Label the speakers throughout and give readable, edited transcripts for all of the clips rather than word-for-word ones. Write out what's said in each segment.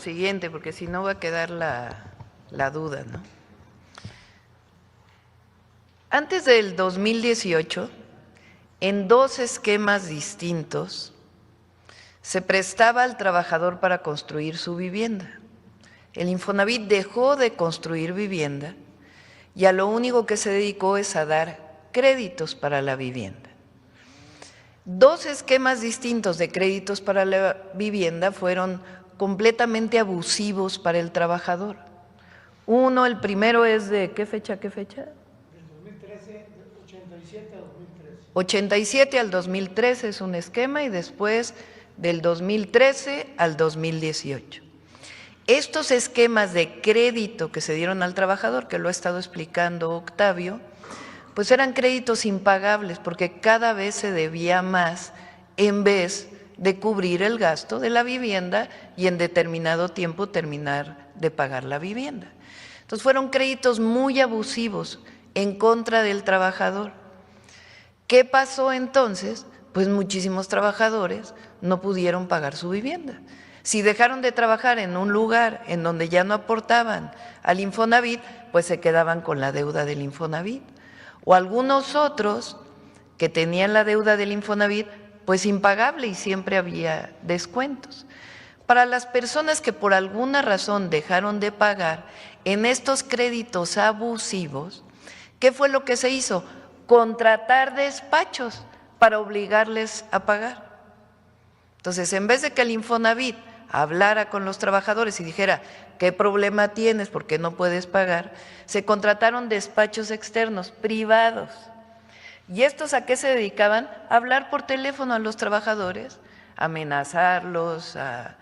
Speaker 1: siguiente, porque si no va a quedar la duda, ¿no? Antes del 2018, en dos esquemas distintos, se prestaba al trabajador para construir su vivienda. El Infonavit dejó de construir vivienda y a lo único que se dedicó es a dar créditos para la vivienda. Dos esquemas distintos de créditos para la vivienda fueron completamente abusivos para el trabajador. Uno, el primero es de ¿qué fecha? ¿Qué fecha?
Speaker 2: Del 2013, 87 a 2013.
Speaker 1: 87 al 2013 es un esquema y después del 2013 al 2018. Estos esquemas de crédito que se dieron al trabajador, que lo ha estado explicando Octavio, pues eran créditos impagables porque cada vez se debía más en vez de cubrir el gasto de la vivienda y en determinado tiempo terminar de pagar la vivienda. Entonces fueron créditos muy abusivos en contra del trabajador. ¿Qué pasó entonces? Pues muchísimos trabajadores no pudieron pagar su vivienda. Si dejaron de trabajar en un lugar en donde ya no aportaban al Infonavit, pues se quedaban con la deuda del Infonavit. O algunos otros que tenían la deuda del Infonavit, pues impagable y siempre había descuentos. Para las personas que por alguna razón dejaron de pagar en estos créditos abusivos, ¿qué fue lo que se hizo? Contratar despachos para obligarles a pagar. Entonces, en vez de que el Infonavit hablara con los trabajadores y dijera, ¿qué problema tienes? ¿Por qué no puedes pagar? Se contrataron despachos externos, privados. ¿Y estos a qué se dedicaban? A hablar por teléfono a los trabajadores, a amenazarlos, a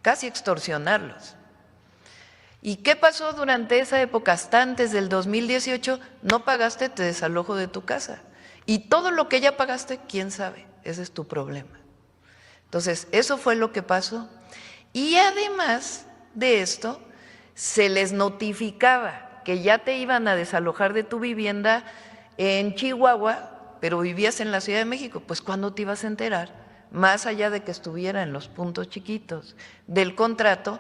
Speaker 1: casi extorsionarlos. ¿Y qué pasó durante esa época? Hasta antes del 2018, no pagaste, te desalojo de tu casa. Y todo lo que ya pagaste, ¿quién sabe? Ese es tu problema. Entonces, eso fue lo que pasó. Y además de esto, se les notificaba que ya te iban a desalojar de tu vivienda en Chihuahua, pero vivías en la Ciudad de México. Pues, ¿cuándo te ibas a enterar? Más allá de que estuviera en los puntos chiquitos del contrato,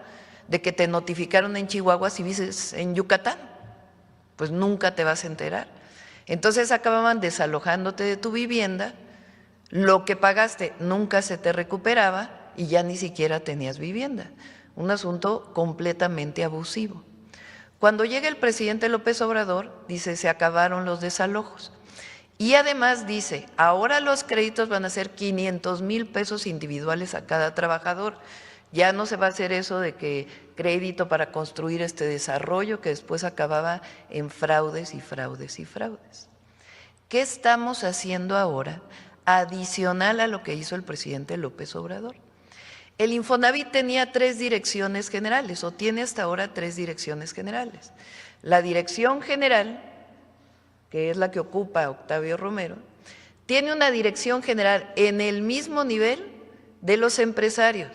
Speaker 1: de que te notificaron en Chihuahua si vives en Yucatán, pues nunca te vas a enterar. Entonces acababan desalojándote de tu vivienda, lo que pagaste nunca se te recuperaba y ya ni siquiera tenías vivienda. Un asunto completamente abusivo. Cuando llega el presidente López Obrador, dice, se acabaron los desalojos. Y además dice, ahora los créditos van a ser 500,000 pesos individuales a cada trabajador. Ya no se va a hacer eso de que crédito para construir este desarrollo que después acababa en fraudes y fraudes y fraudes. ¿Qué estamos haciendo ahora adicional a lo que hizo el presidente López Obrador? El Infonavit tenía 3 direcciones generales, o tiene hasta ahora 3 direcciones generales. La dirección general, que es la que ocupa Octavio Romero, tiene una dirección general en el mismo nivel de los empresarios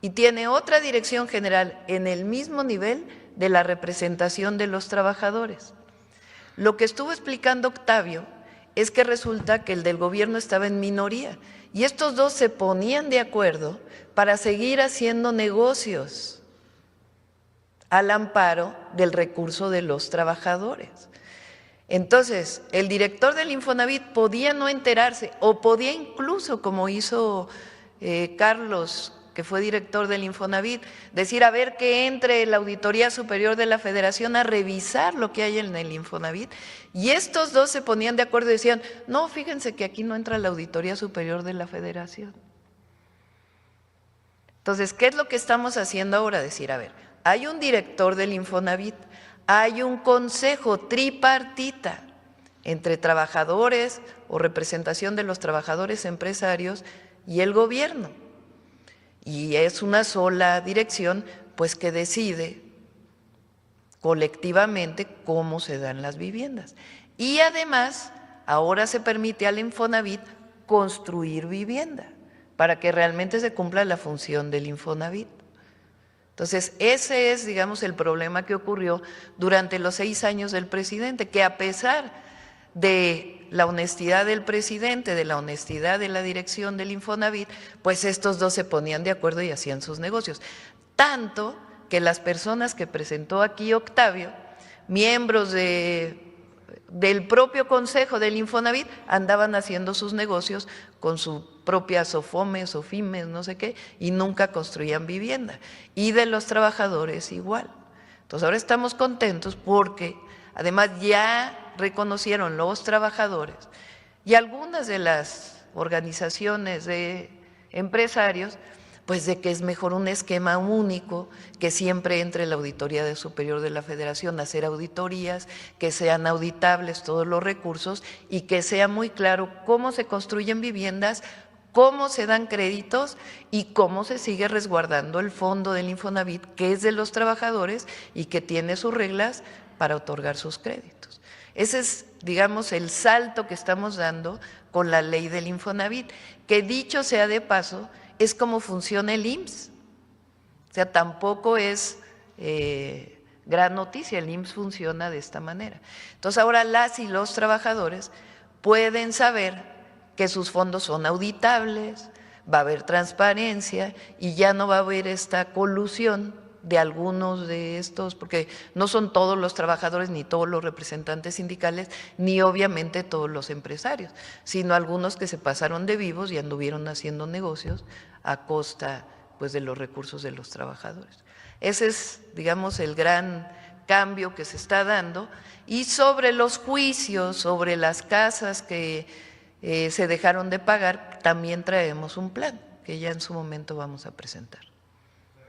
Speaker 1: y tiene otra dirección general en el mismo nivel de la representación de los trabajadores. Lo que estuvo explicando Octavio es que resulta que el del gobierno estaba en minoría y estos dos se ponían de acuerdo para seguir haciendo negocios al amparo del recurso de los trabajadores. Entonces, el director del Infonavit podía no enterarse o podía incluso, como hizo Carlos, que fue director del Infonavit, decir, a ver, que entre la Auditoría Superior de la Federación a revisar lo que hay en el Infonavit. Y estos dos se ponían de acuerdo y decían, no, fíjense que aquí no entra la Auditoría Superior de la Federación. Entonces, ¿qué es lo que estamos haciendo ahora? Decir, a ver, hay un director del Infonavit, hay un consejo tripartita entre trabajadores o representación de los trabajadores empresarios y el gobierno. Y es una sola dirección, pues que decide colectivamente cómo se dan las viviendas. Y además, ahora se permite al Infonavit construir vivienda para que realmente se cumpla la función del Infonavit. Entonces, ese es, digamos, el problema que ocurrió durante los 6 años del presidente, que a pesar de la honestidad del presidente, de la honestidad de la dirección del Infonavit, pues estos dos se ponían de acuerdo y hacían sus negocios. tanto que las personas que presentó aquí Octavio, miembros del propio consejo del Infonavit, andaban haciendo sus negocios con su propia Sofomes, Sofimes, no sé qué, y nunca construían vivienda. Y de los trabajadores igual. Entonces ahora estamos contentos porque además ya reconocieron los trabajadores y algunas de las organizaciones de empresarios, pues de que es mejor un esquema único, que siempre entre la Auditoría Superior de la Federación a hacer auditorías, que sean auditables todos los recursos y que sea muy claro cómo se construyen viviendas, cómo se dan créditos y cómo se sigue resguardando el fondo del Infonavit, que es de los trabajadores y que tiene sus reglas para otorgar sus créditos. Ese es, digamos, el salto que estamos dando con la ley del Infonavit, que dicho sea de paso, es como funciona el IMSS. O sea, tampoco es gran noticia, el IMSS funciona de esta manera. Entonces ahora las y los trabajadores pueden saber que sus fondos son auditables, va a haber transparencia y ya no va a haber esta colusión de algunos de estos, porque no son todos los trabajadores ni todos los representantes sindicales, ni obviamente todos los empresarios, sino algunos que se pasaron de vivos y anduvieron haciendo negocios a costa pues de los recursos de los trabajadores. Ese es, digamos, el gran cambio que se está dando. Y sobre los juicios, sobre las casas que se dejaron de pagar, también traemos un plan que ya en su momento vamos a presentar.